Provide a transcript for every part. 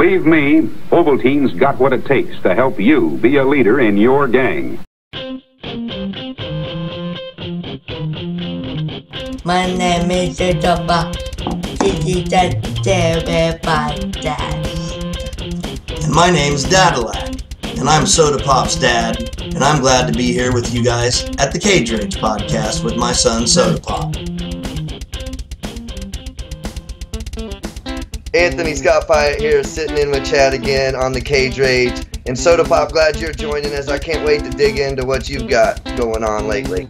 Believe me, Ovaltine's got what it takes to help you be a leader in your gang. My name is Papa. This is the TV podcast. And my name's Chadillac, and I'm Soda Pop's dad, and I'm glad to be here with you guys at the Cage Rage podcast with my son Soda Pop. Anthony Scott Pyatt here, sitting in with Chad again on the Cage Rage. And Soda Pop, glad you're joining us. I can't wait to dig into what you've got going on lately.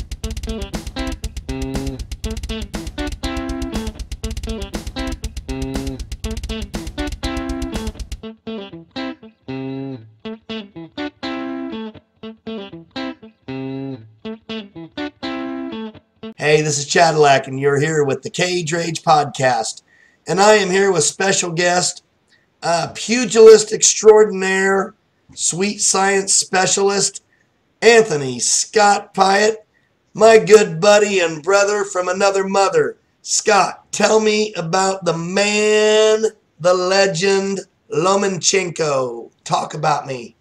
Hey, this is Chadillac, and you're here with the Cage Rage podcast. And I am here with special guest, pugilist extraordinaire, sweet science specialist, Anthony Scott Pyatt, my good buddy and brother from another mother. Scott, tell me about the man, the legend, Lomachenko. Talk about me.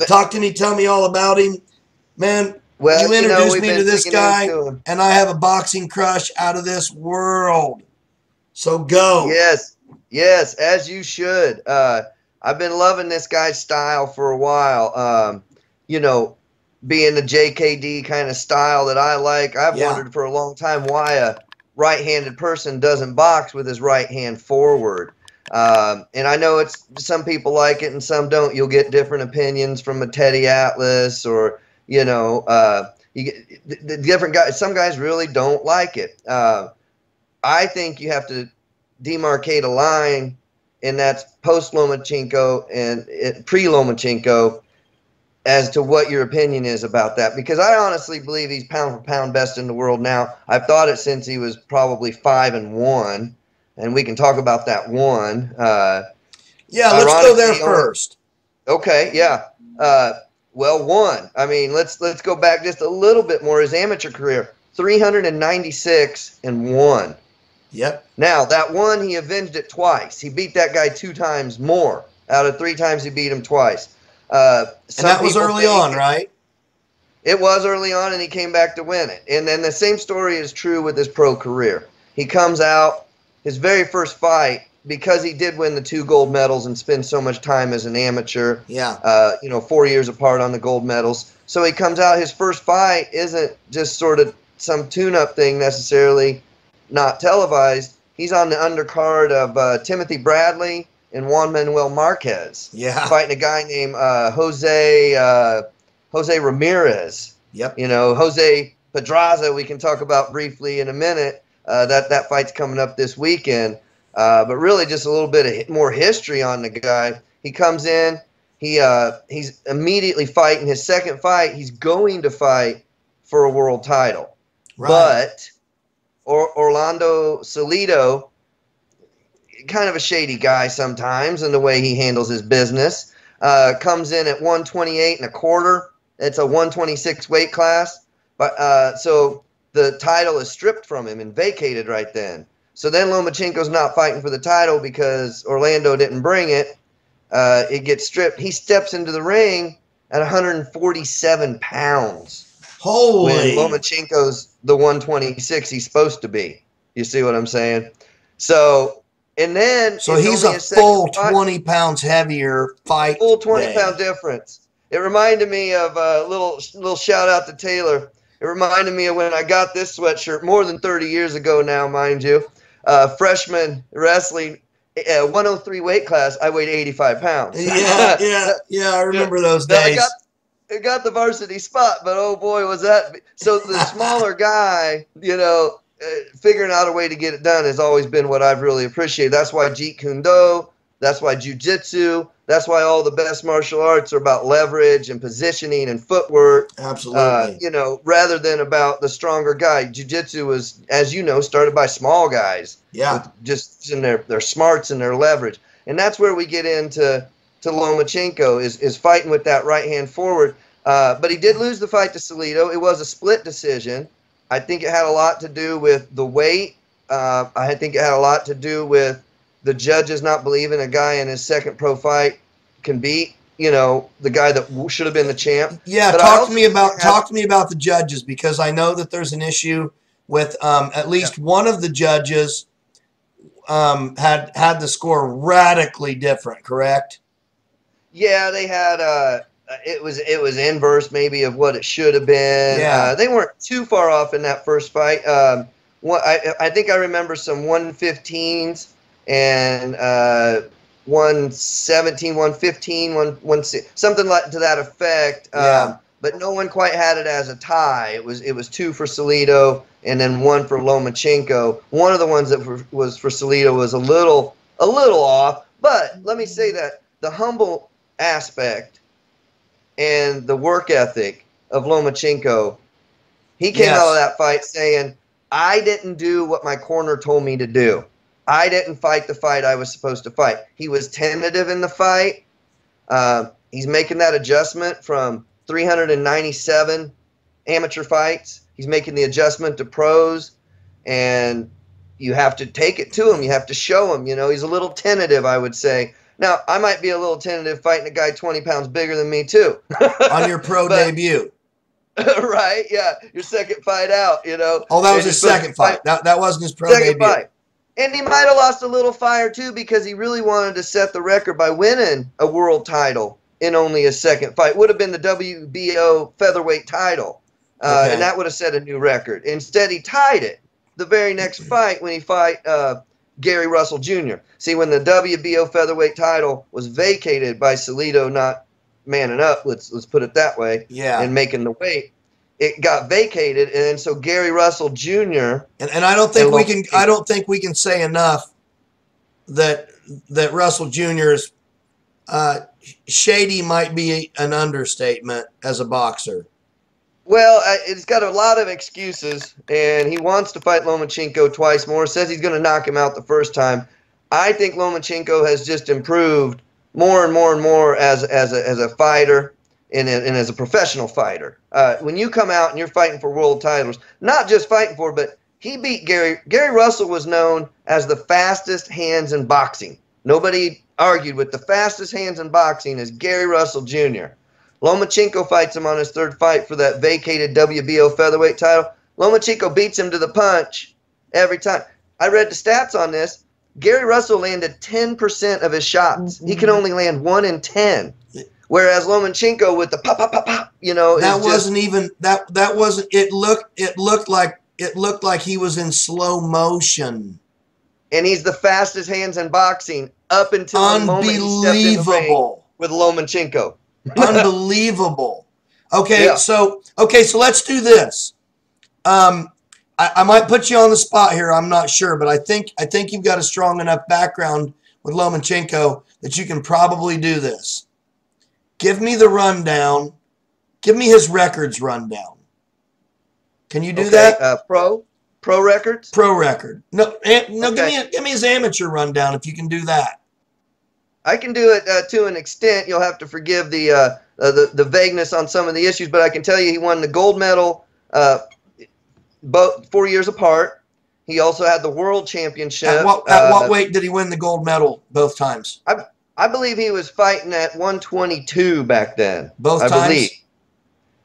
Talk to me, tell me all about him. Man, well, you introduced me to this guy, and I have a boxing crush out of this world. So go. Yes, as you should. I've been loving this guy's style for a while. Being the JKD kind of style that I like. I've wondered for a long time why a right-handed person doesn't box with his right hand forward. And I know some people like it and some don't. You'll get different opinions from a Teddy Atlas or, the different guys. Some guys really don't like it. I think you have to demarcate a line, and that's post-Lomachenko and pre-Lomachenko as to what your opinion is about that. Because I honestly believe he's pound-for-pound best in the world now. I've thought it since he was probably 5-1, and we can talk about that one. Let's go there first. Okay, yeah. One. I mean, let's go back just a little bit more. His amateur career, 396-1. Yep. Now, that one, he avenged it twice. He beat that guy 2 times more. Out of 3 times, he beat him twice. And that was early on, right? It was early on, and he came back to win it. And then the same story is true with his pro career. He comes out, his very first fight, because he did win the 2 gold medals and spend so much time as an amateur, 4 years apart on the gold medals. So he comes out, his first fight isn't just sort of some tune-up thing necessarily, not televised. He's on the undercard of Timothy Bradley and Juan Manuel Marquez. Yeah. Fighting a guy named Jose Ramirez. Yep. Jose Pedraza, we can talk about briefly in a minute. That fight's coming up this weekend. But really just a little bit more history on the guy. He comes in, he's immediately fighting his second fight. He's going to fight for a world title. Right. But Orlando Salido, kind of a shady guy sometimes in the way he handles his business, comes in at 128.25. It's a 126 weight class, but so the title is stripped from him and vacated right then. So then Lomachenko's not fighting for the title because Orlando didn't bring it. It gets stripped. He steps into the ring at 147 pounds. Holy! When Lomachenko's the 126 he's supposed to be. You see what I'm saying? So he's a full 20 pounds heavier fight. Full 20 pound difference. It reminded me of a little shout out to Taylor. It reminded me of when I got this sweatshirt more than 30 years ago now, mind you. Freshman wrestling, 103 weight class. I weighed 85 pounds. Yeah. I remember those days. I got the varsity spot, but oh boy, was that. So the smaller guy, figuring out a way to get it done has always been what I've really appreciated. That's why Jeet Kune Do, that's why Jiu-Jitsu, that's why all the best martial arts are about leverage and positioning and footwork. Absolutely. Rather than about the stronger guy. Jiu-Jitsu was, as you know, started by small guys. Yeah. With just in their smarts and their leverage. And that's where we get into Lomachenko is fighting with that right hand forward. But he did lose the fight to Salido. It was a split decision. I think it had a lot to do with the weight. I think it had a lot to do with the judges not believing a guy in his second pro fight can beat, you know, the guy that should have been the champ. Yeah, but talk to me about the judges, because I know that there's an issue with at least one of the judges had the score radically different, correct? Yeah, they had it was inverse maybe of what it should have been. Yeah. They weren't too far off in that first fight. I think I remember some 115s and 117, 115, 116, something like to that effect. Yeah. But no one quite had it as a tie. It was 2 for Salido and then 1 for Lomachenko. One of the ones that was for Salido was a little off. But let me say that the humble aspect and the work ethic of Lomachenko, he came out of that fight saying, I didn't do what my corner told me to do. I didn't fight the fight I was supposed to fight. He was tentative in the fight. He's making that adjustment from 397 amateur fights. He's making the adjustment to pros, and you have to take it to him. You have to show him. You know, he's a little tentative, I would say. Now, I might be a little tentative fighting a guy 20 pounds bigger than me, too. On your pro debut. Right, yeah. Your second fight out, you know. Oh, that was his second fight. That wasn't his pro debut. Fight. And he might have lost a little fire, too, because he really wanted to set the record by winning a world title in only his second fight. Would have been the WBO featherweight title. And that would have set a new record. Instead, he tied it the very next fight when he fought Gary Russell Jr. See, when the WBO featherweight title was vacated by Salido not manning up, let's put it that way, and making the weight, it got vacated, and then so Gary Russell Jr. and I don't think we can say enough that Russell Jr.'s shady might be an understatement as a boxer. Well, it's got a lot of excuses, and he wants to fight Lomachenko twice more. Says he's going to knock him out the first time. I think Lomachenko has just improved more and more and more as a fighter and as a professional fighter. When you come out and you're fighting for world titles, not just fighting for, but he beat Gary. Gary Russell was known as the fastest hands in boxing. Nobody argued with the fastest hands in boxing as Gary Russell Jr. Lomachenko fights him on his third fight for that vacated WBO featherweight title. Lomachenko beats him to the punch every time. I read the stats on this. Gary Russell landed 10% of his shots. He can only land 1 in 10. Whereas Lomachenko with the pop, pop, pop, pop, you know, that wasn't even that wasn't. It looked like he was in slow motion. And he's the fastest hands in boxing up until the moment he stepped in the ring with Lomachenko. Unbelievable. Okay, so let's do this. I might put you on the spot here. I'm not sure, but I think you've got a strong enough background with Lomachenko that you can probably do this. Give me the rundown. Give me his records rundown. Can you do that? Pro records? Pro record. No. Give me his amateur rundown if you can do that. I can do it to an extent. You'll have to forgive the vagueness on some of the issues, but I can tell you he won the gold medal both 4 years apart. He also had the world championship. At what weight did he win the gold medal both times? I believe he was fighting at 122 back then. Both times?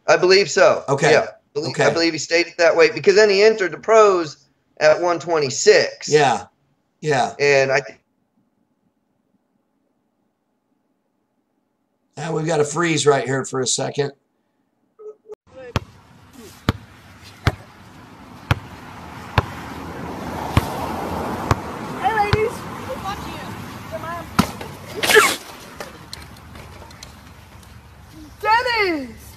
I believe so. Okay. Yeah. I believe he stayed at that weight because then he entered the pros at 126. Yeah. Yeah. And Now we've got to freeze right here for a second. Hey, ladies. Who's watching you? Dennis!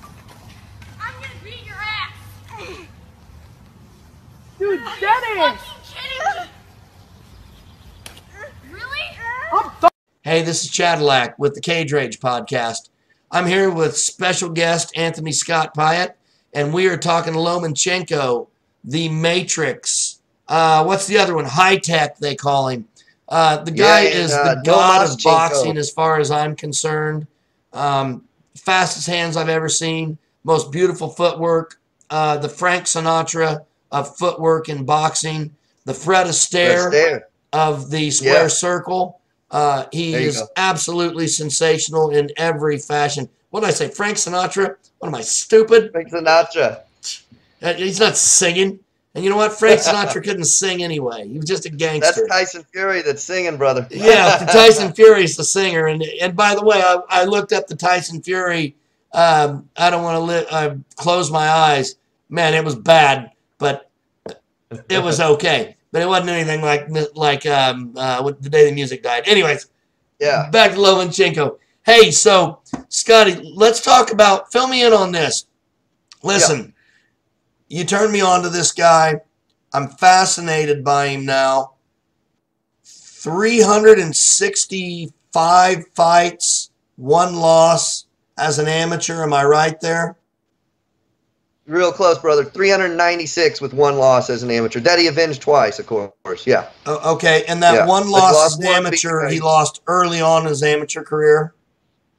I'm gonna beat your ass! Dude, Are you Dennis! fucking kidding me? Really? I'm done. Hey, this is Chadillac with the Cage Rage podcast. I'm here with special guest Anthony Scott Pyatt, and we are talking Lomachenko, the Matrix. What's the other one? High Tech, they call him. The guy is the god of boxing as far as I'm concerned. Fastest hands I've ever seen. Most beautiful footwork. The Frank Sinatra of footwork in boxing. The Fred Astaire of the square Yeah. circle. He There you is go. absolutely sensational in every fashion. What did I say? Frank Sinatra? What am I, stupid? Frank Sinatra. He's not singing. And you know what? Frank Sinatra couldn't sing anyway. He was just a That's gangster. Tyson Fury that's singing, brother. Yeah, Tyson Fury's the singer. And by the way, I looked up the Tyson Fury. I don't want to close my eyes. Man, it was bad, but it was okay. But it wasn't anything like the day the music died. Anyways, Yeah. back to Lomachenko. Hey, so Scotty, let's talk about. Fill me in on this. Listen, you turned me on to this guy. I'm fascinated by him now. 365 fights, 1 loss as an amateur. Am I right there? Real close, brother. 396 with 1 loss as an amateur. That he avenged twice, of course. Yeah. Okay, and that Yeah. 1 But loss lost as an one amateur, big he fight. lost early on in his amateur career.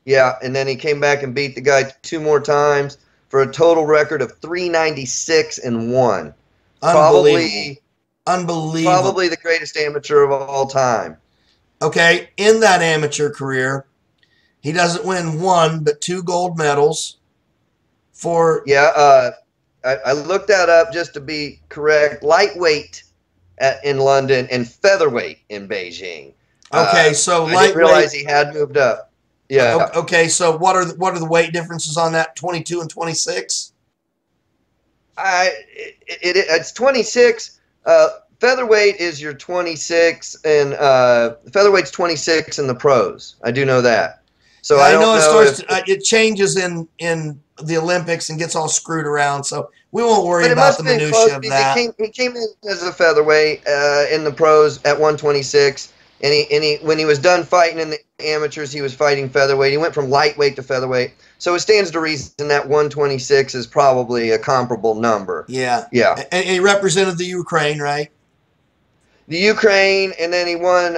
Yeah, and then he came back and beat the guy 2 more times for a total record of 396-1. Unbelievable. Probably the greatest amateur of all time. Okay, in that amateur career, he doesn't win 1 but 2 gold medals. Yeah, I looked that up just to be correct. Lightweight in London and featherweight in Beijing. Okay, so I didn't realize he had moved up. Yeah. Okay, so what are the weight differences on that? 22 and 26. It's 26. Featherweight is your 26, and featherweight's 26 in the pros. I do know that. So Yeah, I don't know it changes in the Olympics and gets all screwed around. So we won't worry But it about must the have been minutia close of because that. he came in as a featherweight in the pros at 126, and he when he was done fighting in the amateurs, he was fighting featherweight. He went from lightweight to featherweight, so it stands to reason that 126 is probably a comparable number. Yeah. Yeah. And he represented the Ukraine, right? The Ukraine, and then he won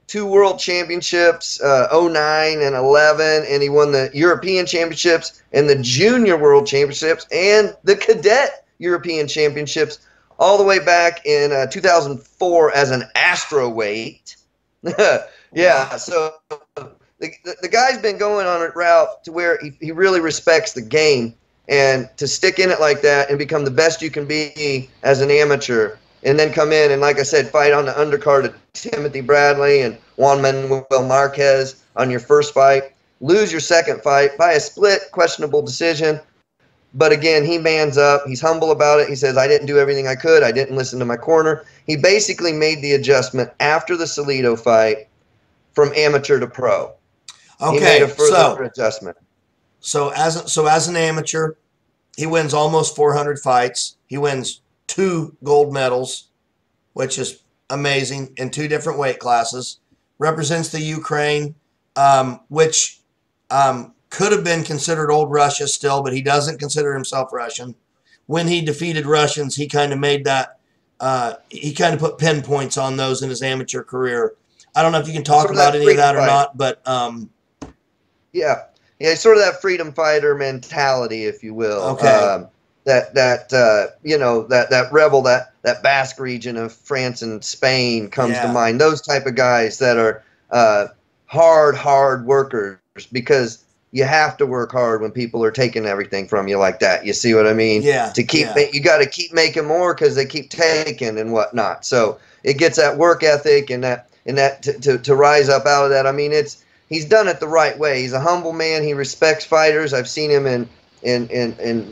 2 world championships, 09 and 11, and he won the European championships and the junior world championships and the cadet European championships all the way back in 2004 as an astro-weight. Yeah, so the guy's been going on a route to where he really respects the game, and to stick in it like that and become the best you can be as an amateur, and then come in and, like I said, fight on the undercard of Timothy Bradley and Juan Manuel Marquez on your first fight, lose your second fight by a split, questionable decision. But again, he mans up. He's humble about it. He says, I didn't do everything I could. I didn't listen to my corner. He basically made the adjustment after the Salido fight from amateur to pro. Okay, he made a further adjustment. So as an amateur, he wins almost 400 fights. He wins 2 gold medals, which is amazing, in 2 different weight classes. Represents the Ukraine, which could have been considered old Russia still, but he doesn't consider himself Russian. When he defeated Russians, he kind of made that, he kind of put pinpoints on those in his amateur career. I don't know if you can talk about any of that or not, but yeah, sort of that freedom fighter mentality, if you will. Okay. That rebel, that Basque region of France and Spain comes to mind. Those type of guys that are hard workers, because you have to work hard when people are taking everything from you like that. You see what I mean? Yeah. You got to keep making more because they keep taking and whatnot. So it gets that work ethic and that to rise up out of that. I mean, he's done it the right way. He's a humble man. He respects fighters. I've seen him in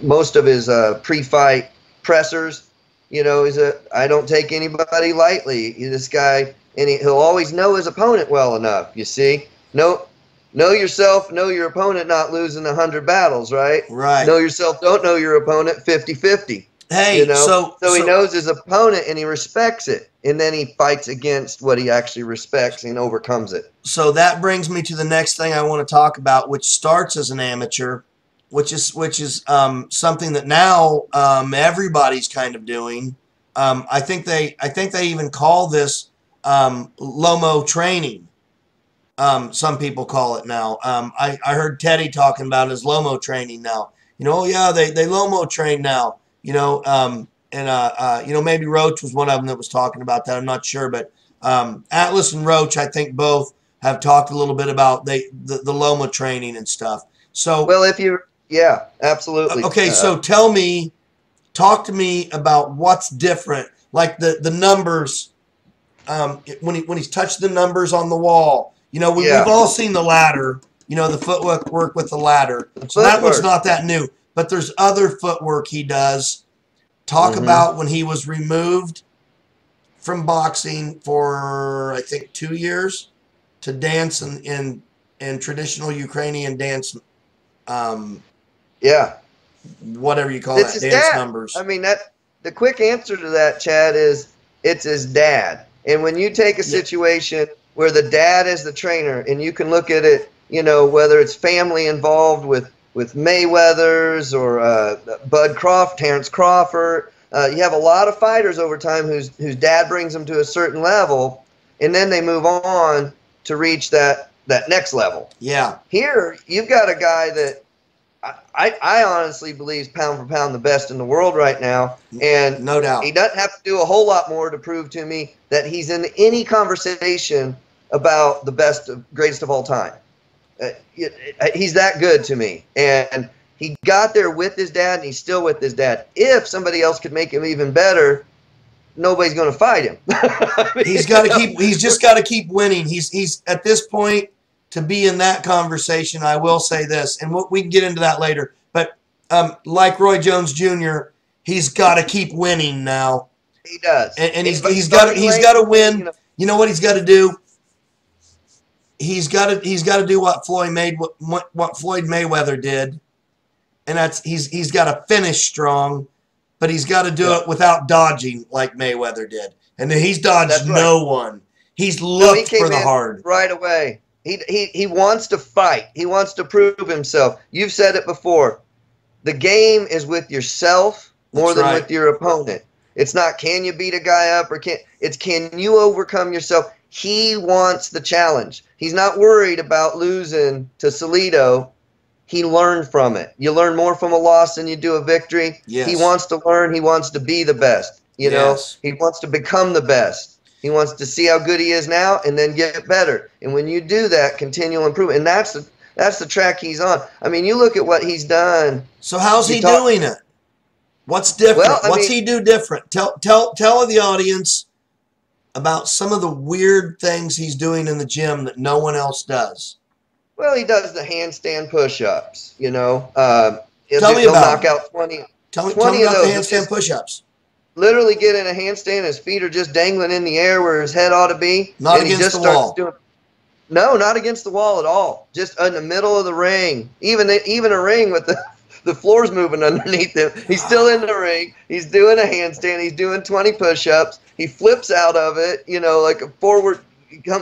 most of his pre-fight pressers. I don't take anybody lightly. This guy, and he'll always know his opponent well enough. You see, know yourself, know your opponent, not losing 100 battles, right? Right. Know yourself, don't know your opponent, 50-50. Hey, so he knows his opponent and he respects it, and then he fights against what he actually respects and overcomes it. So that brings me to the next thing I want to talk about, which starts as an amateur, which is something that now everybody's kind of doing. I think they even call this Lomo training. Some people call it now. I heard Teddy talking about his Lomo training now. Oh yeah, they Lomo train now. Maybe Roach was one of them that was talking about that. I'm not sure, but Atlas and Roach, I think both have talked a little bit about the Loma training and stuff. So, well, yeah, absolutely. Okay, so talk to me about what's different, like the numbers. When he's touched the numbers on the wall, we've all seen the ladder. The footwork with the ladder. So that one's not that new. But there's other footwork he does. Talk about when he was removed from boxing for, I think, 2 years to dance in traditional Ukrainian dance. Yeah. Whatever you call that, dance numbers. I mean, the quick answer to that, Chad, is it's his dad. And when you take a situation where the dad is the trainer, and you can look at it, whether it's family involved with Mayweather's or Bud Crawford, Terrence Crawford, you have a lot of fighters over time whose dad brings them to a certain level, and then they move on to reach that next level. Yeah. Here, you've got a guy that I honestly believe is pound for pound the best in the world right now, and no doubt he doesn't have to do a whole lot more to prove to me that he's in any conversation about the greatest of all time. He's that good to me, and he got there with his dad, and he's still with his dad. If somebody else could make him even better, nobody's going to fight him. He's got to keep. He's just got to keep winning. He's at this point to be in that conversation. I will say this, and we can get into that later. But like Roy Jones Jr., he's got to keep winning now. He does, and he's got to win. You know what he's got to do? He's got to do what Floyd Mayweather did, and that's he's got to finish strong, but he's got to do it without dodging like Mayweather did. And then he's dodged no one. He's looked for the hard right away. He wants to fight. He wants to prove himself. You've said it before. The game is with yourself more than with your opponent. It's not can you beat a guy up or it's can you overcome yourself. He wants the challenge. He's not worried about losing to Salido. He learned from it. You learn more from a loss than you do a victory. Yes. He wants to learn. He wants to be the best. You know, he wants to become the best. He wants to see how good he is now and then get better. And when you do that, continual improvement. And that's the track he's on. I mean, you look at what he's done. So how's he doing it? What's different? Well, What's he do different? Tell the audience about some of the weird things he's doing in the gym that no one else does. Well, he does the handstand push-ups, Tell me he'll about knock out 20. Tell me of about the those. handstand push-ups. Literally get in a handstand, his feet are just dangling in the air where his head ought to be. Not and against the wall. No, not against the wall at all. Just in the middle of the ring. Even a ring with the floor's moving underneath him. He's still in the ring. He's doing a handstand. He's doing 20 push-ups. He flips out of it, like a forward,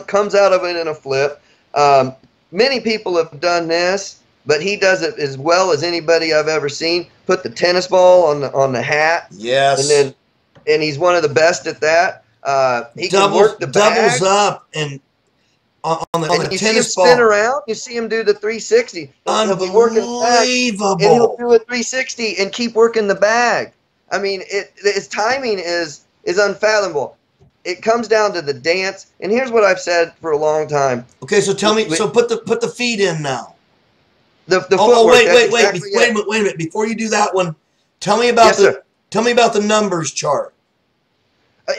comes out of it in a flip. Many people have done this, but he does it as well as anybody I've ever seen. Put the tennis ball on the hat. Yes. And he's one of the best at that. He can work the doubles bag. up and on the you tennis see him spin around. You see him do the 360. He'll be working the bag, and he'll do a 360 and keep working the bag. I mean, his timing is unfathomable. It comes down to the dance, and here's what I've said for a long time. Okay, so tell me. So put the feet in now. The footwork. wait a minute. Before you do that one, tell me about the numbers chart.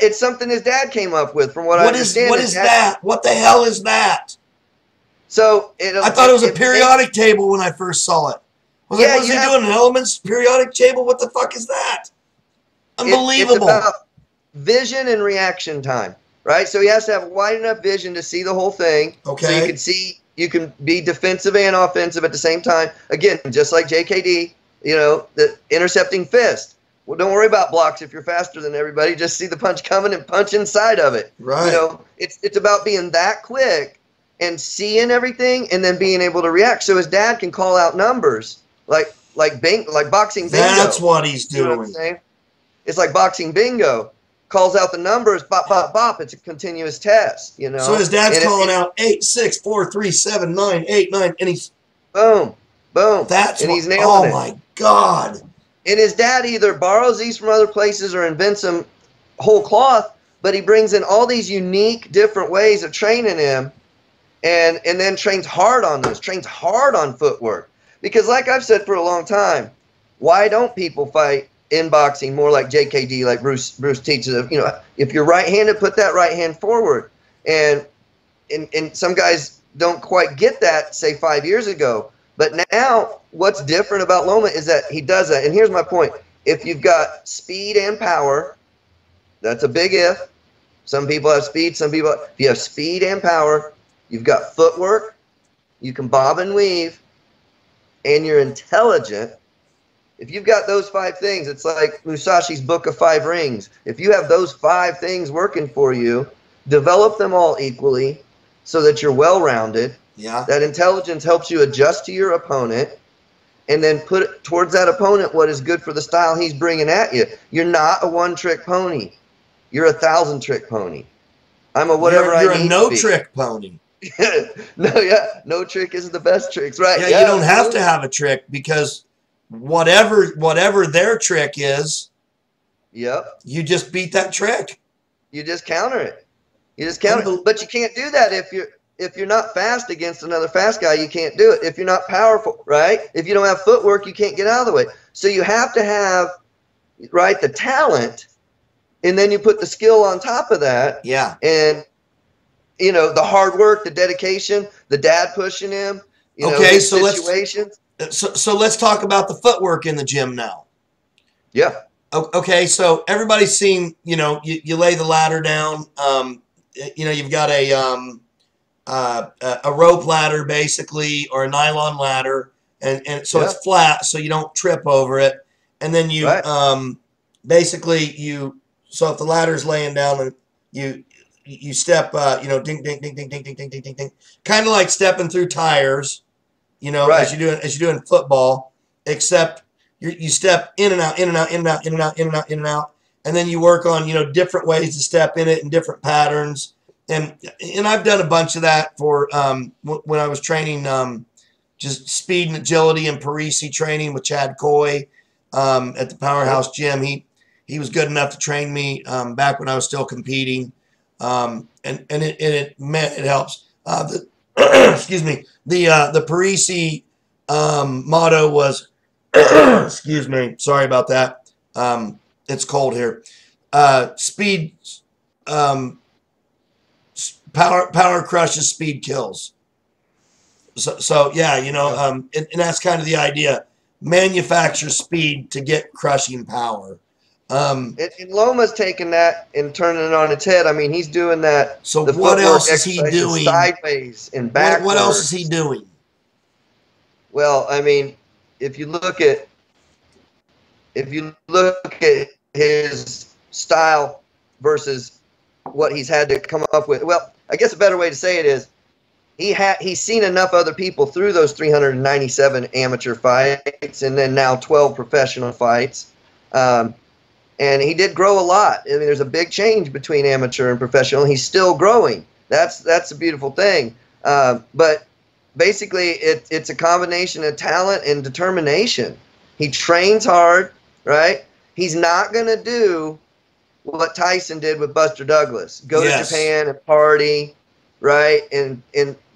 It's something his dad came up with, from what I understand. What is that? What the hell is that? So I thought it was a periodic table when I first saw it. Was he doing? An elements periodic table? What the fuck is that? Unbelievable. It's about vision and reaction time, right? So he has to have wide enough vision to see the whole thing. Okay. So you can be defensive and offensive at the same time. Again, just like JKD, the intercepting fist. Well, don't worry about blocks if you're faster than everybody. Just see the punch coming and punch inside of it. Right. It's about being that quick and seeing everything and then being able to react. So his dad can call out numbers like boxing bingo. That's what he's doing. You know what I'm saying? It's like boxing bingo. Calls out the numbers, bop, bop, bop. It's a continuous test, So his dad's calling out 8, 6, 4, 3, 7, 9, 8, 9, and he's boom. He's nailing it. Oh my God. And his dad either borrows these from other places or invents them whole cloth, but he brings in all these unique, different ways of training him, and then trains hard on those, trains hard on footwork. Because like I've said for a long time, why don't people fight in boxing more like JKD, like Bruce teaches? You know, if you're right-handed, put that right hand forward. And some guys don't quite get that, say, 5 years ago. But now what's different about Loma is that he does that. And here's my point. If you've got speed and power, that's a big if. Some people have speed, some people. If you have speed and power, you've got footwork, you can bob and weave, and you're intelligent. If you've got those 5 things, it's like Musashi's Book of 5 Rings. If you have those 5 things working for you, develop them all equally so that you're well-rounded. Yeah. That intelligence helps you adjust to your opponent, and then put towards that opponent what is good for the style he's bringing at you. You're not a one-trick pony. You're a 1,000-trick pony. I'm a whatever You're I need a no to be. trick pony. No trick is the best tricks, right? Yeah, you don't have to have a trick, because whatever their trick is, yep, you just beat that trick. You just counter it. You just counter it. But you can't do that if you're not fast against another fast guy. You can't do it. If you're not powerful, right? If you don't have footwork, you can't get out of the way. So you have to have, right, the talent, and then you put the skill on top of that. Yeah. And you know, the hard work, the dedication, the dad pushing him. You know, okay, so situations. let's talk about the footwork in the gym now. Yeah. Okay, so everybody's seen, you know, you lay the ladder down. You know, you've got a rope ladder basically, or a nylon ladder, and so it's flat, so you don't trip over it. And then you basically so if the ladder's laying down and you step, you know, ding ding ding ding ding ding ding ding ding ding, kind of like stepping through tires, you know, as you do in football, except you step in and out, in and out, in and out, in and out, in and out, in and out, and then you work on, you know, different ways to step in it and different patterns. And I've done a bunch of that for when I was training just speed and agility and Parisi training with Chad Coy at the Powerhouse Gym. He was good enough to train me back when I was still competing, and it helps. Excuse me. The Parisi motto was excuse me. Sorry about that. It's cold here. Speed. Power crushes, speed kills. So yeah, you know, and that's kind of the idea. Manufacture speed to get crushing power. And Loma's taking that and turning it on its head. I mean, he's doing that. So what else is he doing? Sideways and backwards. What else is he doing? Well, I mean, if you look at his style versus what he's had to come up with, well, I guess a better way to say it is he's seen enough other people through those 397 amateur fights and then now 12 professional fights. And he did grow a lot. I mean, there's a big change between amateur and professional. He's still growing. That's a beautiful thing. But basically, it's a combination of talent and determination. He trains hard, right? He's not going to do what Tyson did with Buster Douglas. Go to Japan and party, right? And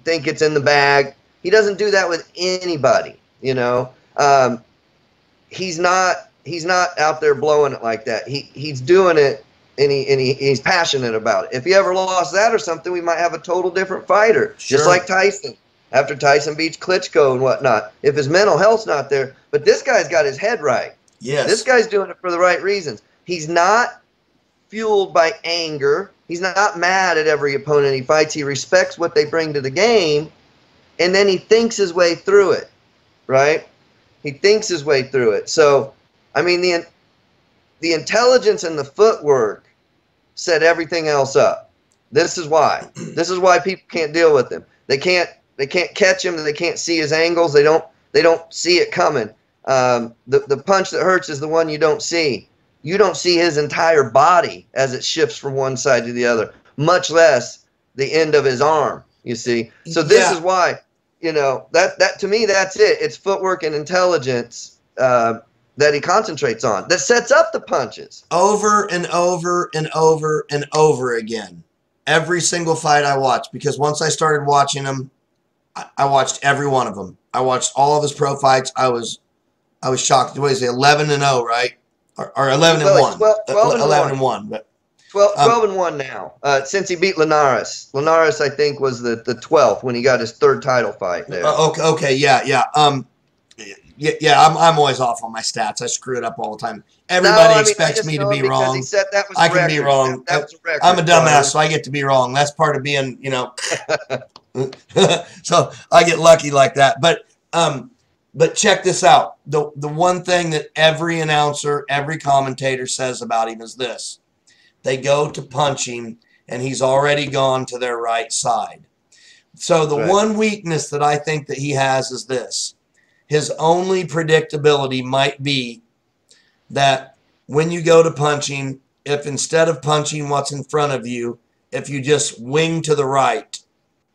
think it's in the bag. He doesn't do that with anybody, you know. He's not out there blowing it like that. He's doing it, and he's passionate about it. If he ever lost that or something, we might have a total different fighter. Sure. Just like Tyson. After Tyson beats Klitschko and whatnot. If his mental health's not there, but this guy's got his head right. Yes. This guy's doing it for the right reasons. He's not fueled by anger. He's not mad at every opponent he fights. He respects what they bring to the game, and then he thinks his way through it, right? He thinks his way through it. So, I mean, the intelligence and the footwork set everything else up. This is why. This is why people can't deal with him. They can't catch him. They can't see his angles. They don't see it coming. The punch that hurts is the one you don't see. You don't see his entire body as it shifts from one side to the other, much less the end of his arm, you see. So this is why, you know, that to me, that's it. It's footwork and intelligence. that he concentrates on that sets up the punches. Over and over and over and over again. Every single fight I watched, because once I started watching him, I watched every one of them. I watched all of his pro fights. I was shocked. What is it, 11-0, right? Or 11-1. 11-1. But 12-1 now. Since he beat Linares. Linares, I think, was the 12th when he got his third title fight there. Okay, yeah. I'm always off on my stats. I screw it up all the time. Everybody expects me to be wrong. He said that was I can be wrong. That was a record. I'm a dumbass, so I get to be wrong. That's part of being, you know. So I get lucky like that. But check this out. The one thing that every announcer, every commentator says about him is this. They go to punch him, and he's already gone to their right side. So the one weakness that I think that he has is this. His only predictability might be that when you go to punching, if instead of punching what's in front of you, if you just wing to the right,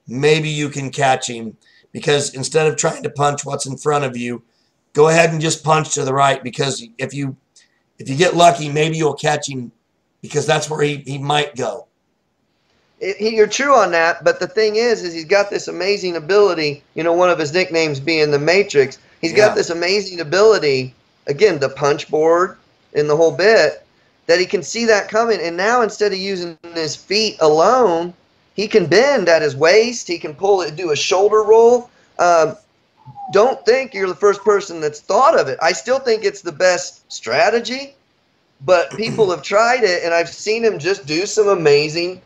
maybe you can catch him. Because instead of trying to punch what's in front of you, go ahead and just punch to the right. Because if you get lucky, maybe you'll catch him, because that's where he might go. You're true on that, but the thing is he's got this amazing ability, you know, one of his nicknames being the Matrix. He's got this amazing ability, again, the punch board and the whole bit, that he can see that coming. And now instead of using his feet alone, he can bend at his waist. He can pull it, do a shoulder roll. Don't think you're the first person that's thought of it. I still think it's the best strategy, but people have tried it, and I've seen him just do some amazing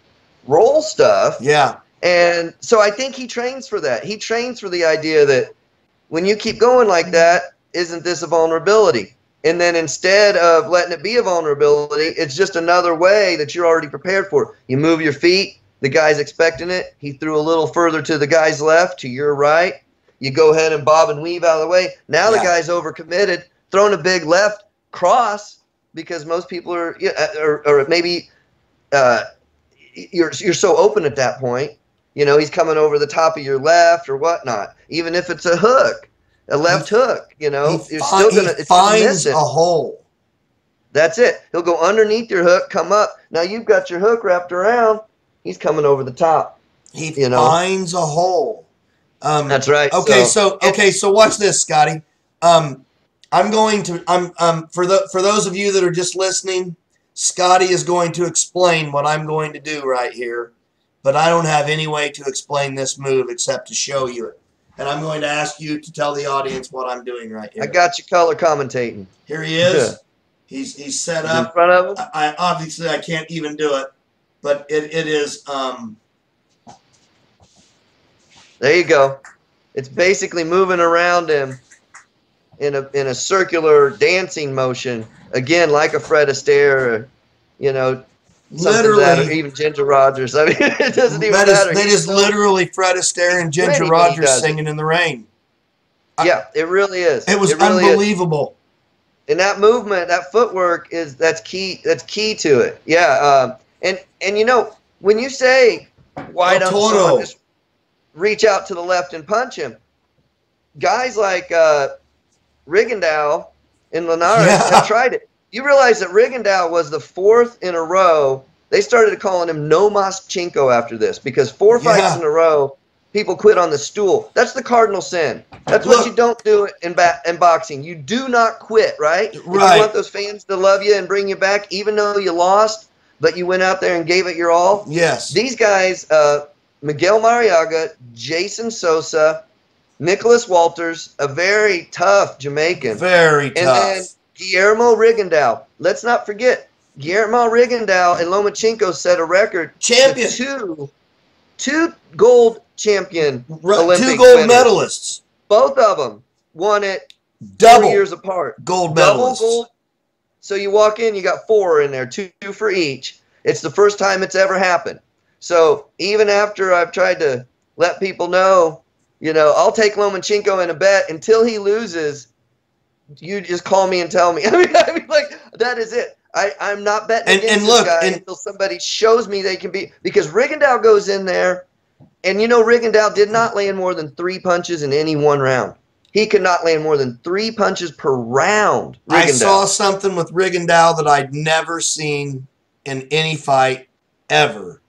roll stuff. Yeah. And so I think he trains for that. He trains for the idea that when you keep going like that, isn't this a vulnerability? And then instead of letting it be a vulnerability, it's just another way that you're already prepared for. You move your feet. The guy's expecting it. He threw a little further to the guy's left, to your right. You go ahead and bob and weave out of the way. Now the guy's overcommitted, throwing a big left cross, because most people are, or maybe you're so open at that point. You know, he's coming over the top of your left or whatnot. Even if it's a hook, a left hook, you know, you're still gonna finds a hole. That's it. He'll go underneath your hook, come up. Now you've got your hook wrapped around. He's coming over the top. He finds a hole. That's right. Okay, so watch this, Scotty. I'm going to for those of you that are just listening, Scotty is going to explain what I'm going to do right here, but I don't have any way to explain this move except to show you it. And I'm going to ask you to tell the audience what I'm doing right here. I got you color commentating. Here he is. He's set up in front of him. I obviously I can't even do it, but it is. There you go. It's basically moving around him in a circular dancing motion. Again, like a Fred Astaire, you know, literally, that, or even Ginger Rogers. I mean, it doesn't even matter. They just literally Fred Astaire and Ginger Rogers singing in the rain. Yeah, it really is. It was unbelievable. And that movement, that footwork that's key. That's key to it. Yeah. And you know, when you say why don't someone just reach out to the left and punch him, guys like Rigondeaux and Linares have tried it. You realize that Rigondeaux was the 4th in a row. They started calling him Lomachenko after this, because 4 fights in a row, people quit on the stool. That's the cardinal sin. That's what you don't do in boxing. You do not quit, right? If you want those fans to love you and bring you back, even though you lost, but you went out there and gave it your all. Yes. These guys, Miguel Mariaga, Jason Sosa, Nicholas Walters, a very tough Jamaican. Very tough. And then Guillermo Rigondeaux. Let's not forget, Guillermo Rigondeaux and Lomachenko set a record. Champion. Two gold champion Olympic 2 gold medalists. Both of them won it 4 years apart. Gold medalists. Double gold. So you walk in, you got 4 in there, 2 for each. It's the first time it's ever happened. So even after I've tried to let people know, you know, I'll take Lomachenko in a bet until he loses. You just call me and tell me. I mean, like, that is it. I'm not betting against this guy until somebody shows me they can be. Because Rigondeaux goes in there, and you know Rigondeaux did not land more than 3 punches in any one round. he could not land more than 3 punches per round. I saw something with Rigondeaux that I'd never seen in any fight ever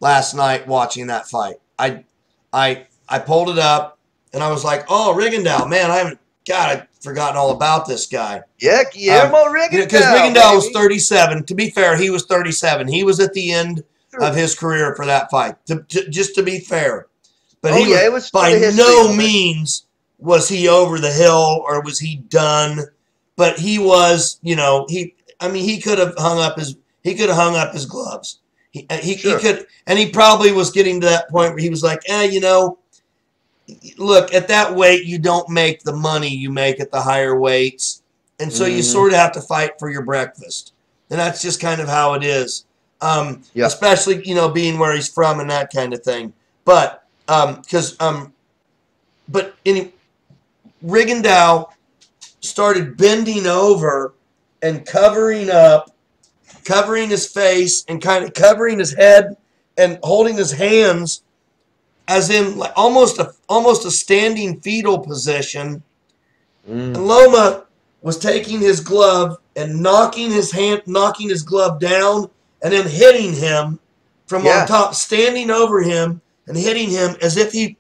last night watching that fight. I pulled it up and I was like, oh, Rigondeaux, man, I've forgotten all about this guy. Yeah, Guillermo Rigondeaux. Because Rigondeaux was 37. To be fair, he was 37. He was at the end of his career for that fight, just to be fair. But it was by no means was he over the hill or was he done. But he was, he could have hung up his gloves. He could, and he probably was getting to that point where he was like, look, at that weight, you don't make the money you make at the higher weights. And so you sort of have to fight for your breakfast. And that's just kind of how it is. Especially, being where he's from and that kind of thing. But, Rigondeaux started bending over and covering his face and kind of covering his head and holding his hands as in like almost a standing fetal position. And Loma was taking his glove and knocking his glove down and then hitting him from on top, standing over him and hitting him as if he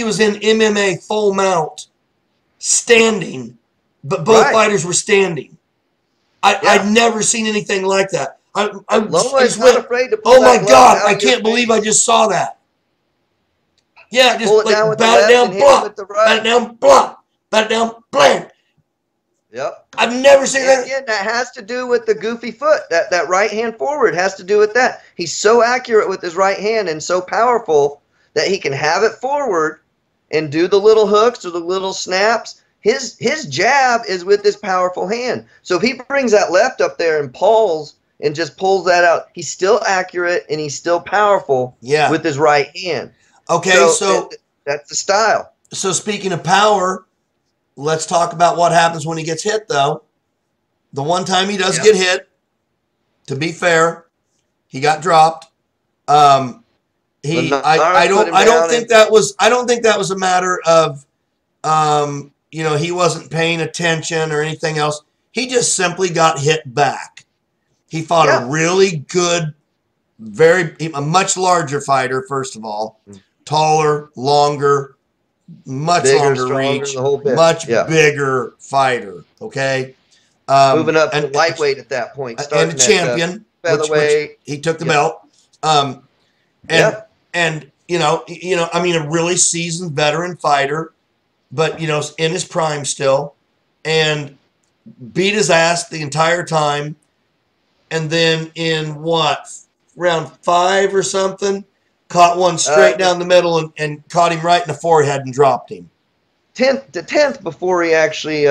was in MMA full mount, standing, but both fighters were standing. I'd never seen anything like that. Loma is not afraid to pull oh my that God, glove I out can't your believe face. I just saw that. Yeah, just Pull it like down with bat it the down, left and hit it block, with the bat it right. down, block, bat it down, blam. Yep. I've never seen And that. again, that has to do with the goofy foot. That right hand forward has to do with that. He's so accurate with his right hand and so powerful that he can have it forward and do the little hooks or the little snaps. His jab is with this powerful hand. So if he brings that left up there and pulls and just pulls that out, he's still accurate and he's still powerful with his right hand. Okay, so that's the style. So speaking of power, let's talk about what happens when he gets hit, though. The one time he does get hit, to be fair, he got dropped. I don't think that was a matter of he wasn't paying attention or anything else. He just simply got hit back. He fought a really good, a much larger fighter, first of all. Taller, longer, much longer reach, much bigger fighter, okay? Moving up to lightweight at that point. And a champion, which he took the belt. A really seasoned veteran fighter, but, in his prime still, and beat his ass the entire time. And then in round 5 or something, caught one straight down the middle and caught him right in the forehead and dropped him. 10th before he actually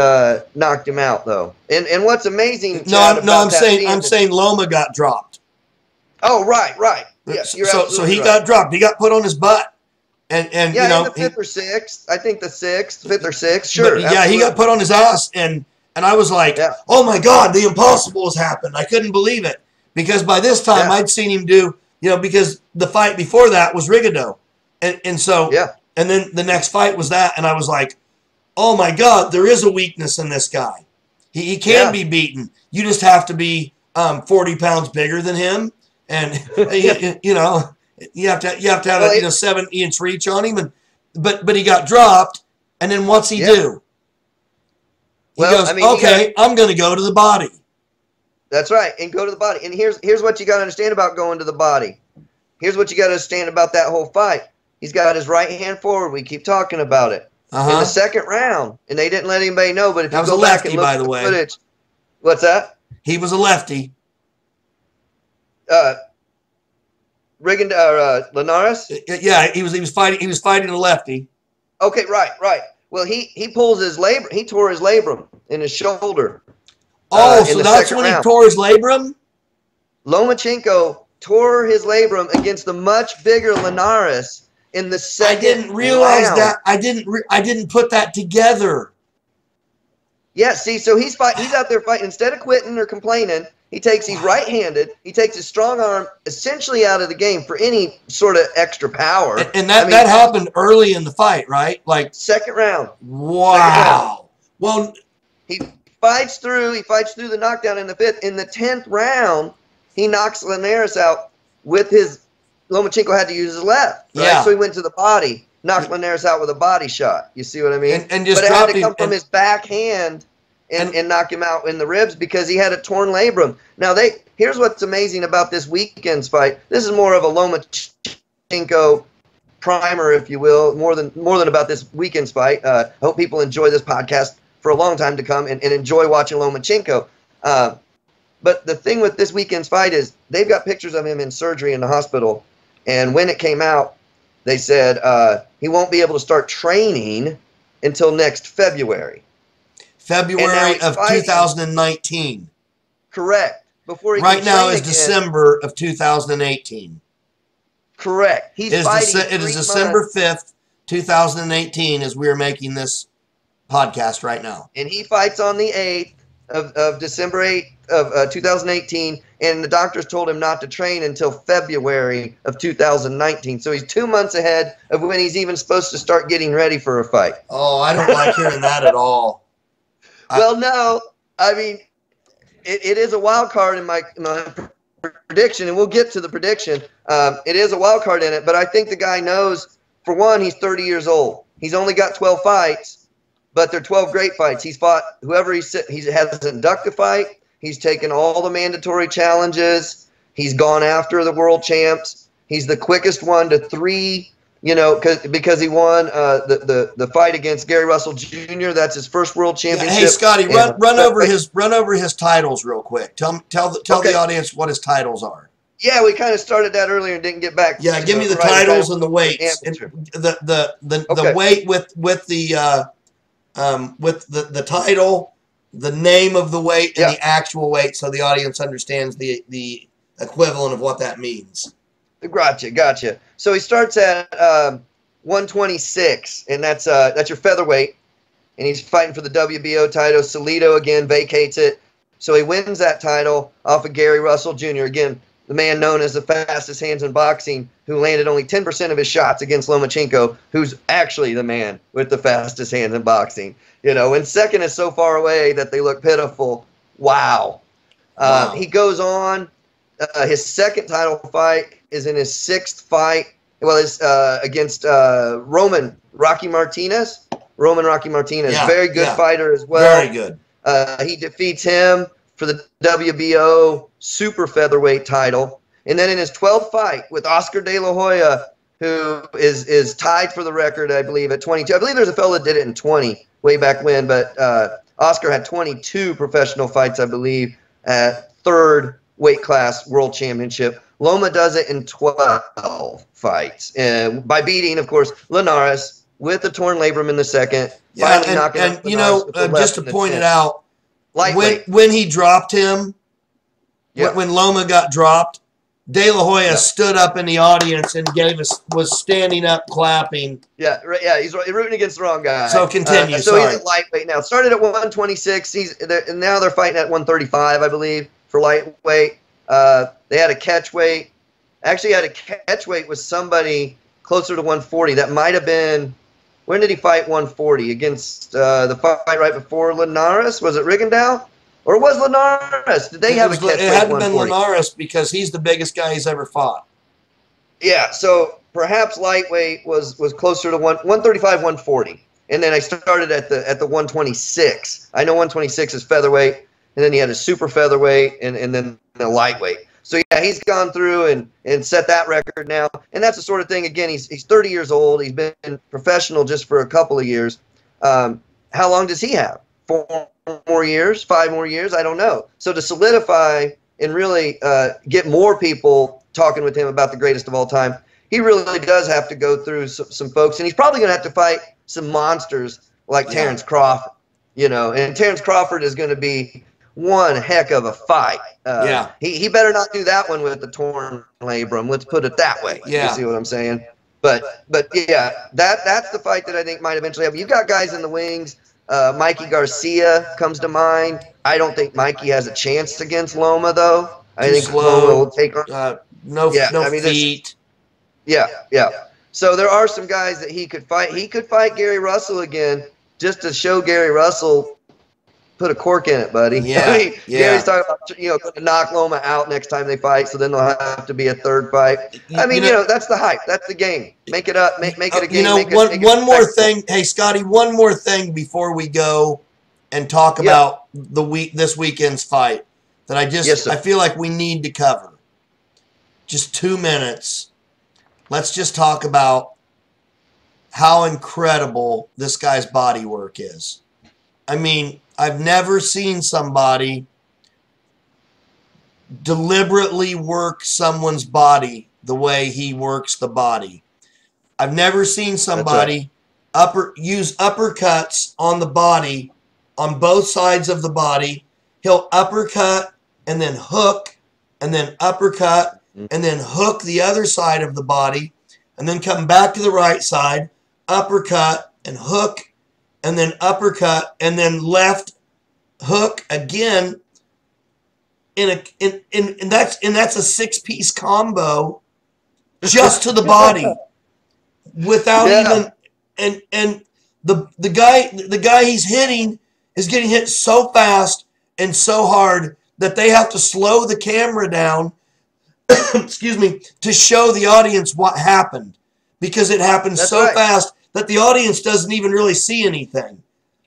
knocked him out, though. And what's amazing? I'm saying Loma got dropped. Oh, right. Yeah, so he got dropped. He got put on his butt. And in the 5th or 6th. I think the 6th, 5th or 6th. Sure. He got put on his ass, and I was like, oh my God, the impossible has happened. I couldn't believe it because by this time I'd seen him do. Because the fight before that was Rigondeaux. And then the next fight was that, and I was like, oh my God, there is a weakness in this guy. He can be beaten. You just have to be 40 pounds bigger than him, and you have to have a 7-inch reach on him. But he got dropped, and then what's he do? He goes, I'm going to go to the body. That's right, and go to the body. And here's what you got to understand about going to the body. Here's what you got to understand about that whole fight. He's got his right hand forward. We keep talking about it. In the second round, and they didn't let anybody know, but if you go back and look at the footage. What's that? He was a lefty. Linares? Yeah, he was fighting a lefty. Okay, right. Well, he pulls his labrum. He tore his labrum in his shoulder. Oh, so that's when he tore his labrum? Lomachenko tore his labrum against the much bigger Linares in the second round. I didn't realize that. I didn't put that together. Yeah, see, so he's out there fighting. Instead of quitting or complaining, He's right-handed. He takes his strong arm essentially out of the game for any sort of extra power. And that happened early in the fight, right? Like second round. Wow. Well, he fights through the knockdown in the 5th. In the 10th round, he knocks Linares out with his Lomachenko had to use his left, right? Yeah. So he went to the body, knocked Linares out with a body shot. You see what I mean? And just but it had to come him, from his backhand and knock him out in the ribs because he had a torn labrum. Now here's what's amazing about this weekend's fight. This is more of a Lomachenko primer, if you will, more than about this weekend's fight. I hope people enjoy this podcast for a long time to come and enjoy watching Lomachenko. But the thing with this weekend's fight is they've got pictures of him in surgery in the hospital, and when it came out, they said he won't be able to start training until next February. February of 2019. Correct. Before he right now is again. December of 2018. Correct. He's fighting. It is December 5th, 2018, as we are making this podcast right now. And he fights on the 8th of December 8th of 2018, and the doctors told him not to train until February of 2019. So he's 2 months ahead of when he's even supposed to start getting ready for a fight. Oh, I don't like hearing that at all. Well, no, I mean, it is a wild card in my prediction, and we'll get to the prediction. It is a wild card in it, but I think the guy knows, for one, he's 30 years old. He's only got 12 fights, but they're 12 great fights. He's fought whoever he hasn't ducked a fight. He's taken all the mandatory challenges. He's gone after the world champs. He's the quickest one to 3. Because he won the fight against Gary Russell Jr. That's his first world championship. Hey, Scotty, run over his titles real quick. Tell the audience what his titles are. Yeah, we kind of started that earlier and didn't get back. Yeah, give me the titles and the weights. And the weight with the title, the name of the weight, and the actual weight, so the audience understands the equivalent of what that means. Gotcha. So he starts at 126, and that's your featherweight, and he's fighting for the WBO title. Salido again vacates it, so he wins that title off of Gary Russell Jr. Again, the man known as the fastest hands in boxing, who landed only 10% of his shots against Lomachenko, who's actually the man with the fastest hands in boxing. And second is so far away that they look pitiful. Wow. He goes on. His second title fight is in his 6th fight. Well, it's against Roman Rocky Martinez. Yeah, very good fighter as well. Very good. He defeats him for the WBO super featherweight title. And then in his 12th fight with Oscar De La Hoya, who is tied for the record, I believe, at 22. I believe there's a fellow that did it in 20 way back when, but Oscar had 22 professional fights, I believe, at 3rd weight class world championship. Loma does it in 12 fights, and by beating, of course, Linares with a torn labrum in the 2nd. Yeah, and just to point it out, when he dropped him, when Loma got dropped, De La Hoya stood up in the audience and was standing up clapping. Yeah, he's rooting against the wrong guy. So continue. So he's at lightweight now. Started at 126. Now they're fighting at 135, I believe, for lightweight. They had a catch weight. Actually had a catch weight with somebody closer to 140. That might have been, when did he fight 140? Against the fight right before Linares? Was it Rigondeaux? Or was Linares? Did they have a catch weight? It hadn't been Linares because he's the biggest guy he's ever fought. Yeah, so perhaps lightweight was closer to 135, 140. And then I started at the 126. I know 126 is featherweight, and then he had a super featherweight and then a lightweight. So yeah, he's gone through and set that record now. And that's the sort of thing, again, he's 30 years old. He's been professional just for a couple of years. How long does he have? 4 more years? 5 more years? I don't know. So to solidify and really get more people talking with him about the greatest of all time, he really does have to go through some folks. And he's probably going to have to fight some monsters like Terrence Crawford. And Terrence Crawford is going to be one heck of a fight. He better not do that one with the torn labrum. Let's put it that way. Yeah. You see what I'm saying? But yeah, that's the fight that I think might eventually happen. You've got guys in the wings Mikey Garcia comes to mind. I don't think Mikey has a chance against Loma, though. I think slow. Loma will take on. No feet. Yeah. So there are some guys that he could fight. He could fight Gary Russell again, just to show Gary Russell, put a cork in it, buddy. Yeah, Gary's talking about, going to knock Loma out next time they fight, so then there'll have to be a third fight. That's the hype. That's the game. Make it up. Make it a game. One more thing. Hey, Scotty, one more thing before we go and talk about this weekend's fight that I feel like we need to cover. Just 2 minutes. Let's just talk about how incredible this guy's body work is. I mean, I've never seen somebody deliberately work someone's body the way he works the body. I've never seen somebody use uppercuts on the body, on both sides of the body. He'll uppercut and then hook, and then uppercut, and then hook the other side of the body, and then come back to the right side, uppercut and hook, and then uppercut, and then left hook again. And that's a 6-piece combo just to the body, without even. And the guy he's hitting is getting hit so fast and so hard that they have to slow the camera down. Excuse me, to show the audience what happened, because it happened so fast that the audience doesn't even really see anything.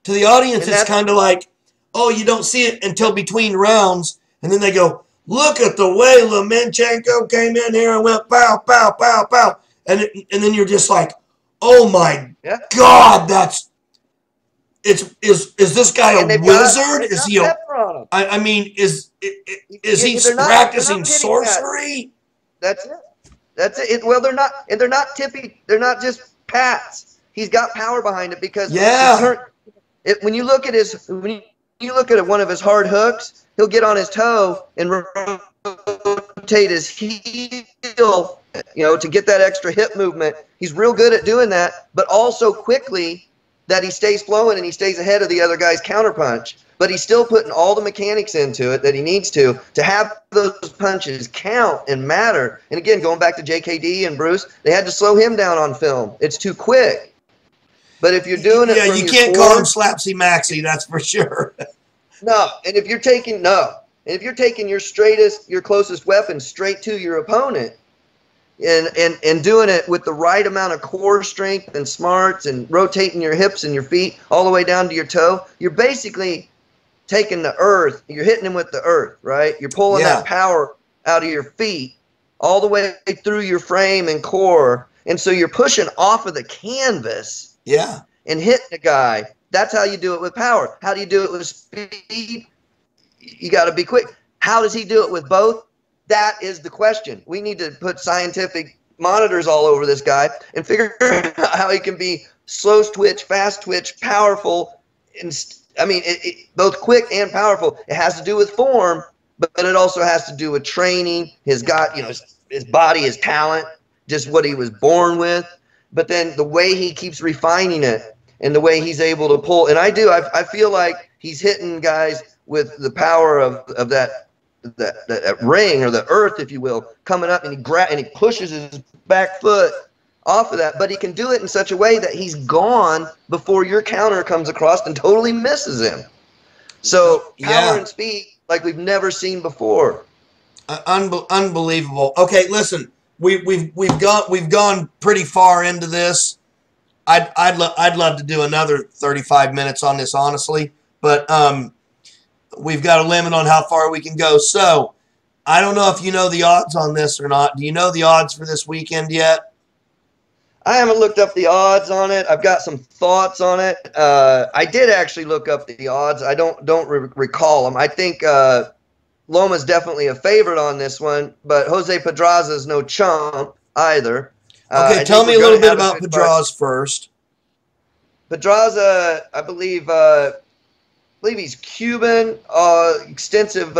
To the audience, it's kind of like, oh, you don't see it until between rounds, and then they go, look at the way Lomachenko came in here and went pow, pow, pow, pow. And then you're just like, oh my God, is this guy a wizard? Is he I mean, is he practicing sorcery? That's it. Well, they're not, and they're not tippy. They're not just pats. He's got power behind it, because when you look at one of his hard hooks, he'll get on his toe and rotate his heel, to get that extra hip movement. He's real good at doing that, but also quickly that he stays flowing and he stays ahead of the other guy's counterpunch. But he's still putting all the mechanics into it that he needs to have those punches count and matter. And again, going back to JKD and Bruce, they had to slow him down on film. It's too quick. But if you're doing it from you can't call him Slapsy Maxy, that's for sure. And if you're taking your closest weapon straight to your opponent, and doing it with the right amount of core strength and smarts, and rotating your hips and your feet all the way down to your toe, you're basically taking the earth, you're hitting him with the earth, right? You're pulling that power out of your feet all the way through your frame and core. And so you're pushing off of the canvas and hitting the guy. That's how you do it with power. How do you do it with speed? You got to be quick. How does he do it with both? That is the question. We need to put scientific monitors all over this guy and figure out how he can be slow twitch, fast twitch, powerful. Both quick and powerful. It has to do with form, but it also has to do with training. His body, his talent, just what he was born with. But then the way he keeps refining it and the way he's able to pull. And I feel like he's hitting guys with the power of that ring, or the earth, if you will, coming up, and he pushes his back foot off of that, but he can do it in such a way that he's gone before your counter comes across and totally misses him. So power and speed like we've never seen before. Unbelievable. Okay, listen, we've gone pretty far into this. I'd love to do another 35 minutes on this, honestly, but we've got a limit on how far we can go. So I don't know if you know the odds on this or not. Do you know the odds for this weekend yet? I haven't looked up the odds on it. I've got some thoughts on it. I did actually look up the odds. I don't recall them. I think Loma's definitely a favorite on this one, but Jose Pedraza is no chump either. Okay, tell me a little bit about Pedraza first. Pedraza, I believe he's Cuban, extensive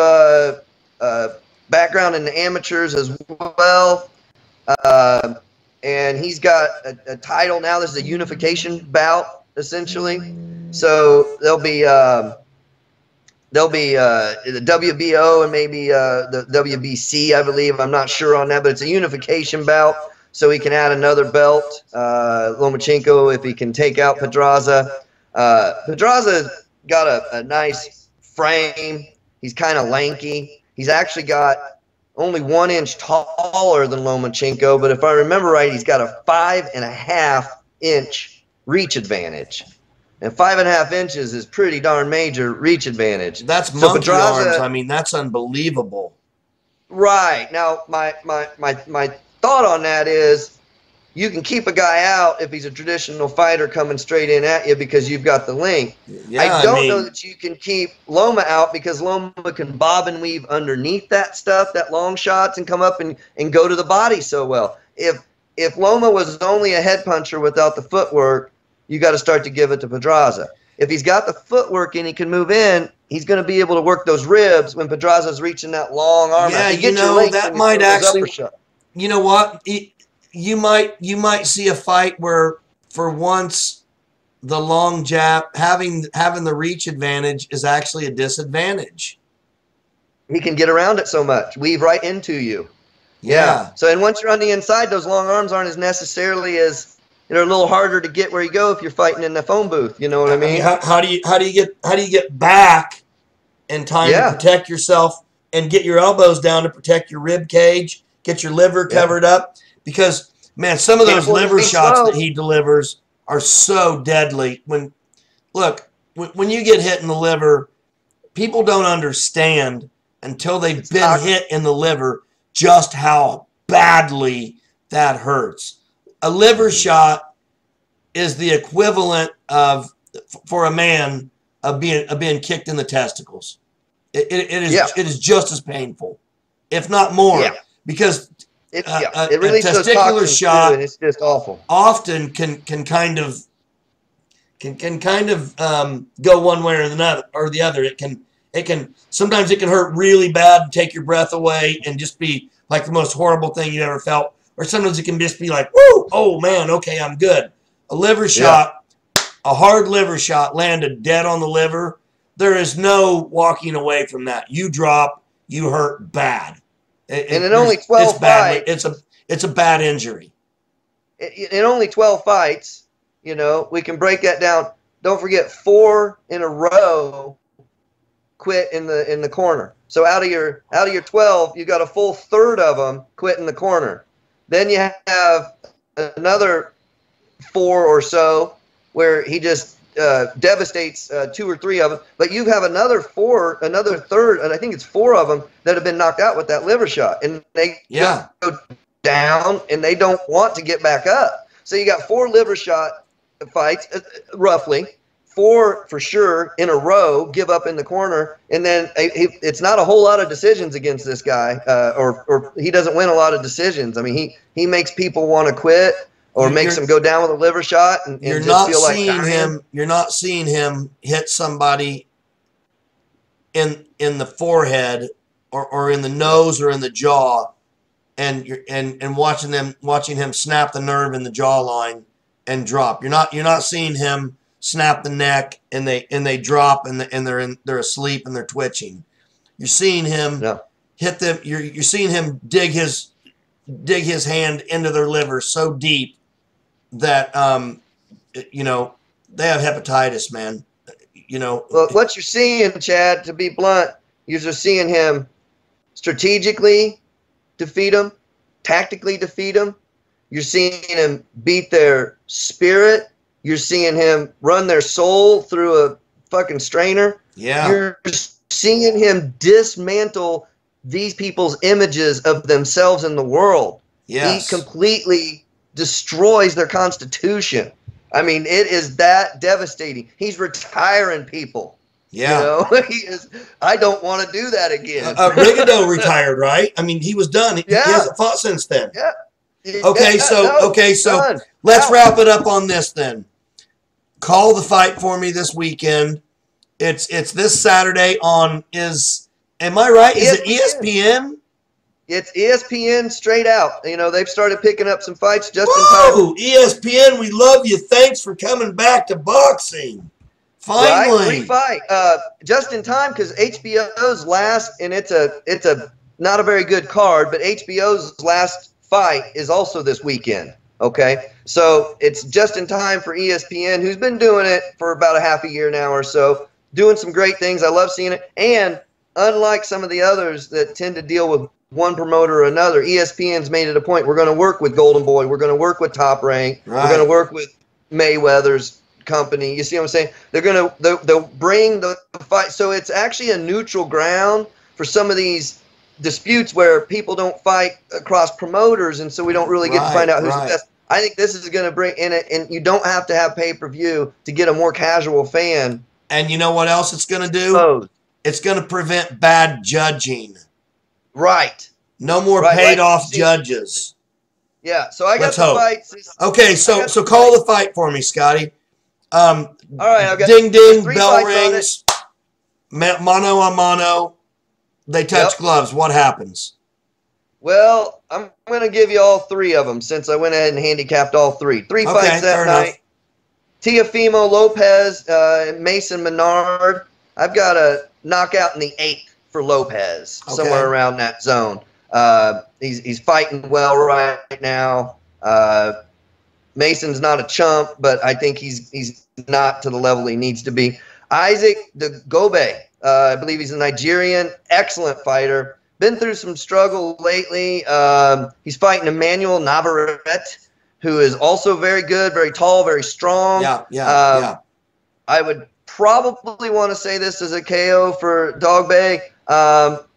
background in the amateurs as well. And he's got a title now. This is a unification bout, essentially. So there'll be the WBO and maybe the WBC, I believe. I'm not sure on that, but it's a unification bout, so he can add another belt. Lomachenko, if he can take out Pedraza. Pedraza got a nice frame. He's kind of lanky. He's actually got only 1 inch taller than Lomachenko, but if I remember right, he's got a 5.5 inch reach advantage. And 5.5 inches is pretty darn major reach advantage. That's monkey Pedraza, arms. I mean, that's unbelievable. Right. Now, my thought on that is you can keep a guy out if he's a traditional fighter coming straight in at you because you've got the length. Yeah, I don't know that you can keep Loma out because Loma can bob and weave underneath that stuff, that long shots, and come up and go to the body so well. If Loma was only a head puncher without the footwork, you got to start to give it to Pedraza. If he's got the footwork and he can move in, he's going to be able to work those ribs when Pedraza's reaching that long arm. Yeah, you know, that might actually, you know what? You might see a fight where for once the long jab, having the reach advantage is actually a disadvantage. He can get around it so much. Weave right into you. Yeah. So, and once you're on the inside, those long arms aren't as necessarily as, they're a little harder to get where you go if you're fighting in the phone booth. You know what I mean? How do you get back in time to protect yourself and get your elbows down to protect your rib cage, get your liver covered up? Because man, some of those liver shots that he delivers are so deadly. When you get hit in the liver, people don't understand until they've been hit in the liver just how badly that hurts. A liver shot is the equivalent of, for a man, of being kicked in the testicles. It is just as painful, if not more, because a testicular shot and it's just awful. Often can kind of go one way or the other. It can sometimes it can hurt really bad and take your breath away and just be like the most horrible thing you ever felt. Or sometimes it can just be like, woo, oh man, okay, I'm good. A liver shot, a hard liver shot landed dead on the liver. There is no walking away from that. You drop, you hurt bad. And in only 12 fights, it's a bad injury. In only 12 fights, you know, we can break that down. Don't forget, 4 in a row quit in the corner. So out of your 12, you got a full third of them quit in the corner. Then you have another 4 or so where he just devastates 2 or 3 of them. But you have another third, and I think it's 4 of them that have been knocked out with that liver shot. And they go down, and they don't want to get back up. So you got 4 liver shot fights, roughly. 4 for sure in a row give up in the corner, and then it's not a whole lot of decisions against this guy, or he doesn't win a lot of decisions. I mean, he makes people want to quit or makes them go down with a liver shot and just feel like dying. You're not seeing him hit somebody in the forehead or in the nose or in the jaw, and watching him snap the nerve in the jawline and drop. You're not seeing him snap the neck and they drop and they're asleep and they're twitching. You're seeing him hit them. You're seeing him dig his hand into their liver so deep that you know, they have hepatitis, man. You know. Well, what you're seeing, Chad, to be blunt, you're just seeing him strategically defeat him, tactically defeat him. You're seeing him beat their spirit. You're seeing him run their soul through a fucking strainer. Yeah. You're seeing him dismantle these people's images of themselves in the world. Yes. He completely destroys their constitution. I mean, it is that devastating. He's retiring people. Yeah. You know? He is. I don't want to do that again. Rigondeaux retired, right? I mean, he was done. He hasn't fought since then. Yeah. Okay, so let's wrap it up on this then. Call the fight for me this weekend. It's this Saturday on am I right? Is it ESPN? It's ESPN straight out. You know, they've started picking up some fights just in time. ESPN, we love you. Thanks for coming back to boxing. Finally. Right? Free fight. Just in time because HBO's last, and it's a not a very good card, but HBO's last fight is also this weekend. Okay, so it's just in time for ESPN, who's been doing it for about a half a year now or so, doing some great things. I love seeing it. And unlike some of the others that tend to deal with one promoter or another, ESPN's made it a point. We're going to work with Golden Boy. We're going to work with Top Rank. Right. We're going to work with Mayweather's company. You see what I'm saying? They'll bring the fight. So it's actually a neutral ground for some of these disputes where people don't fight across promoters, and so we don't really get to find out who's the best. I think this is going to bring in it, and you don't have to have pay-per-view to get a more casual fan. And you know what else it's going to do? It's going to prevent bad judging. Right. No more paid-off judges. Yeah, so I got the fights. Okay, so call the fight for me, Scotty. All right, I've got ding, ding, three bell rings. Mano a mano. They touch gloves. What happens? Well, I'm going to give you all three of them since I went ahead and handicapped all three. Three fights that night. Teofimo Lopez, Mason Menard. I've got a knockout in the 8th for Lopez, somewhere around that zone. He's fighting well right now. Mason's not a chump, but I think he's not to the level he needs to be. Isaac Gobe, I believe he's a Nigerian, excellent fighter. Been through some struggle lately. He's fighting Emmanuel Navarrete, who is also very good, very tall, very strong. Yeah. I would probably want to say this as a KO for Dogbe,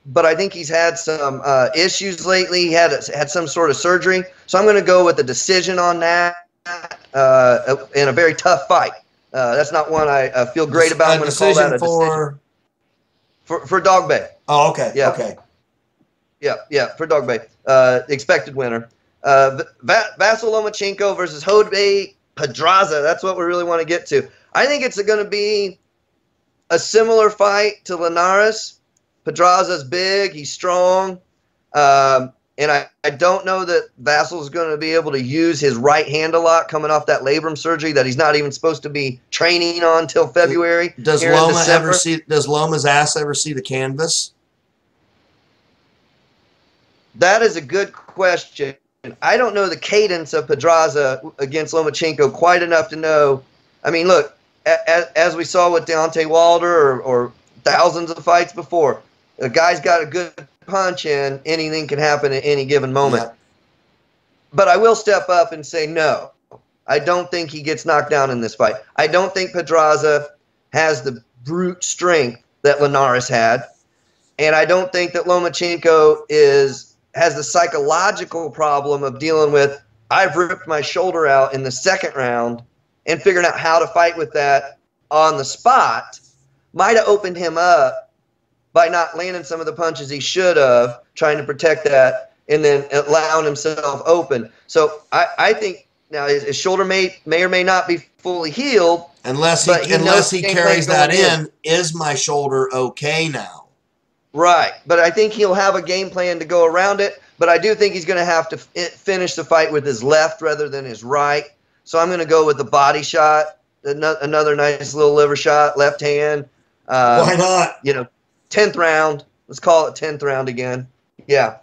but I think he's had some issues lately. He had some sort of surgery, so I'm going to go with a decision on that in a very tough fight. That's not one I feel great about. I'm going to call that a decision for Dogbe. Oh, okay. Yeah. Okay. Yeah, for Dogbe. Expected winner. Vasyl Lomachenko versus Hodbe Pedraza. That's what we really want to get to. I think it's going to be a similar fight to Linares. Pedraza's big. He's strong. And I don't know that Vasyl's going to be able to use his right hand a lot coming off that labrum surgery that he's not even supposed to be training on until February. Does Loma's ass ever see the canvas? That is a good question. I don't know the cadence of Pedraza against Lomachenko quite enough to know. I mean, look, as we saw with Deontay Wilder or thousands of fights before, the guy's got a good punch and anything can happen at any given moment. Yeah. But I will step up and say no. I don't think he gets knocked down in this fight. I don't think Pedraza has the brute strength that Linares had. And I don't think that Lomachenko has the psychological problem of dealing with, I've ripped my shoulder out in the second round, and figuring out how to fight with that on the spot might have opened him up by not landing some of the punches he should have, trying to protect that, and then allowing himself open. So I think now his shoulder may or may not be fully healed. Unless he carries that in, is my shoulder okay now? Right, but I think he'll have a game plan to go around it, but I do think he's going to have to finish the fight with his left rather than his right. So I'm going to go with the body shot, another nice little liver shot, left hand. Why not? 10th round. Let's call it 10th round again. Yeah.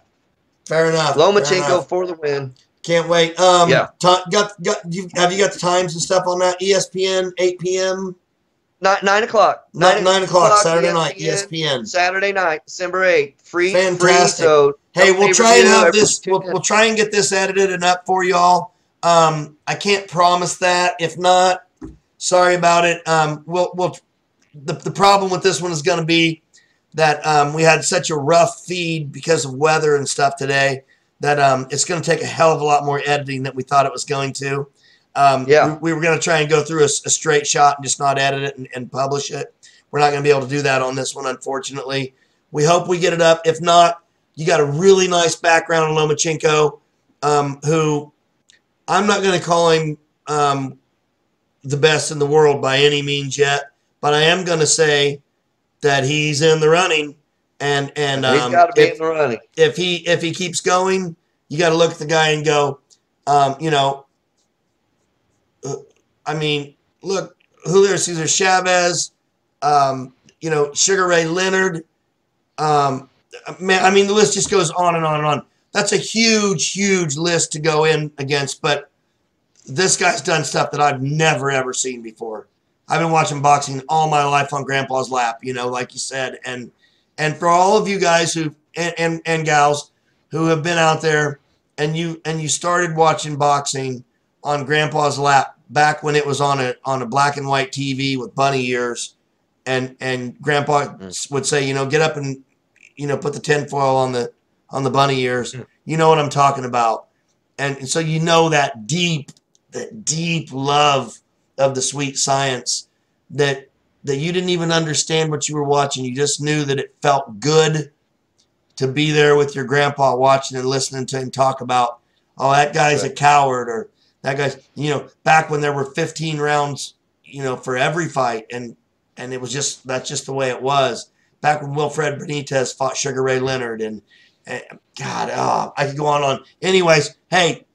Fair enough. Lomachenko for the win. Can't wait. Yeah. Have you got the times and stuff on that? ESPN, 8 p.m.? 9 o'clock. 9 o'clock, Saturday night, ESPN. Saturday night, December 8th. Free. Fantastic. So hey, we'll try and have this. We'll try and get this edited and up for y'all. I can't promise that. If not, sorry about it. The problem with this one is going to be that we had such a rough feed because of weather and stuff today that it's going to take a hell of a lot more editing than we thought it was going to. We were going to try and go through a straight shot and just not edit it and publish it. We're not going to be able to do that on this one, unfortunately. We hope we get it up. If not, you got a really nice background on Lomachenko, who I'm not going to call him the best in the world by any means yet, but I am going to say that he's in the running. And he's got to be in the running. If he keeps going, you got to look at the guy and go, I mean, look, Julio Cesar Chavez, you know, Sugar Ray Leonard. Man, I mean, the list just goes on and on and on. That's a huge, huge list to go in against, but this guy's done stuff that I've never, ever seen before. I've been watching boxing all my life on Grandpa's lap, you know, like you said. And for all of you guys who and gals who have been out there and you started watching boxing on Grandpa's lap back when it was on a black and white TV with bunny ears, and Grandpa would say, you know, get up and, you know, put the tinfoil on the bunny ears. You know what I'm talking about. And so you know that deep love of the sweet science that you didn't even understand what you were watching. You just knew that it felt good to be there with your grandpa watching and listening to him talk about, oh, that guy's a coward, or that guy's, you know, back when there were 15 rounds, you know, for every fight, and it was just, that's just the way it was. Back when Wilfred Benitez fought Sugar Ray Leonard, and God, I could go on and on. Anyways, hey,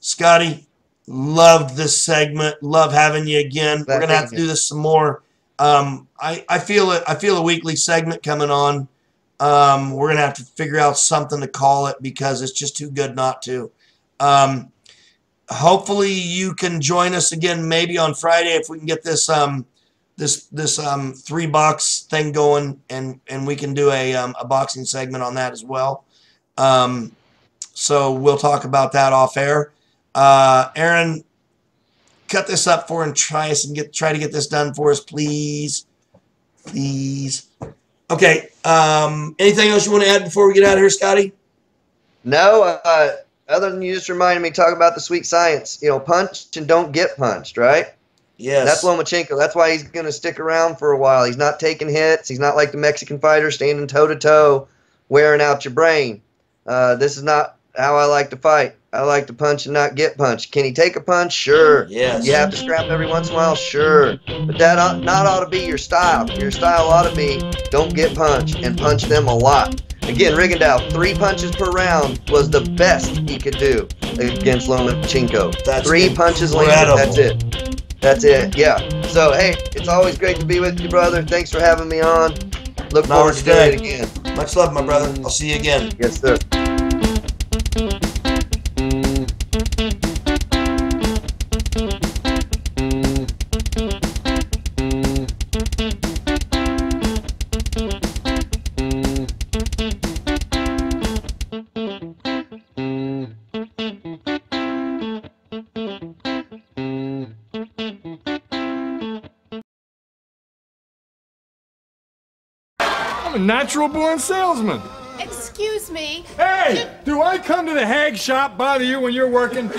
Scotty, loved this segment. Love having you again. We're gonna have to do this some more. I feel a weekly segment coming on. We're gonna have to figure out something to call it because it's just too good not to. Hopefully you can join us again maybe on Friday if we can get this this 3-box thing going, and we can do a boxing segment on that as well. So we'll talk about that off air. Aaron, cut this up for and try to get this done for us, please. Please. Okay. Anything else you want to add before we get out of here, Scotty? No, other than you just reminded me to talk about the sweet science. You know, punch and don't get punched, right? Yes. That's Lomachenko. That's why he's going to stick around for a while. He's not taking hits. He's not like the Mexican fighter standing toe-to-toe, wearing out your brain. This is not how I like to fight. I like to punch and not get punched. Can he take a punch? Sure. Yes. You have to scrap every once in a while? Sure. But that ought to be your style. Your style ought to be don't get punched and punch them a lot. Again, Rigondeaux, 3 punches per round was the best he could do against Lomachenko. That's 3 punches landed. That's it. That's it. Yeah. So, hey, it's always great to be with you, brother. Thanks for having me on. Look forward to doing it again. Much love, my brother. I'll see you again. Yes, sir. I'm a natural-born salesman. Excuse me. Hey, do I come to the hag shop bother you when you're working?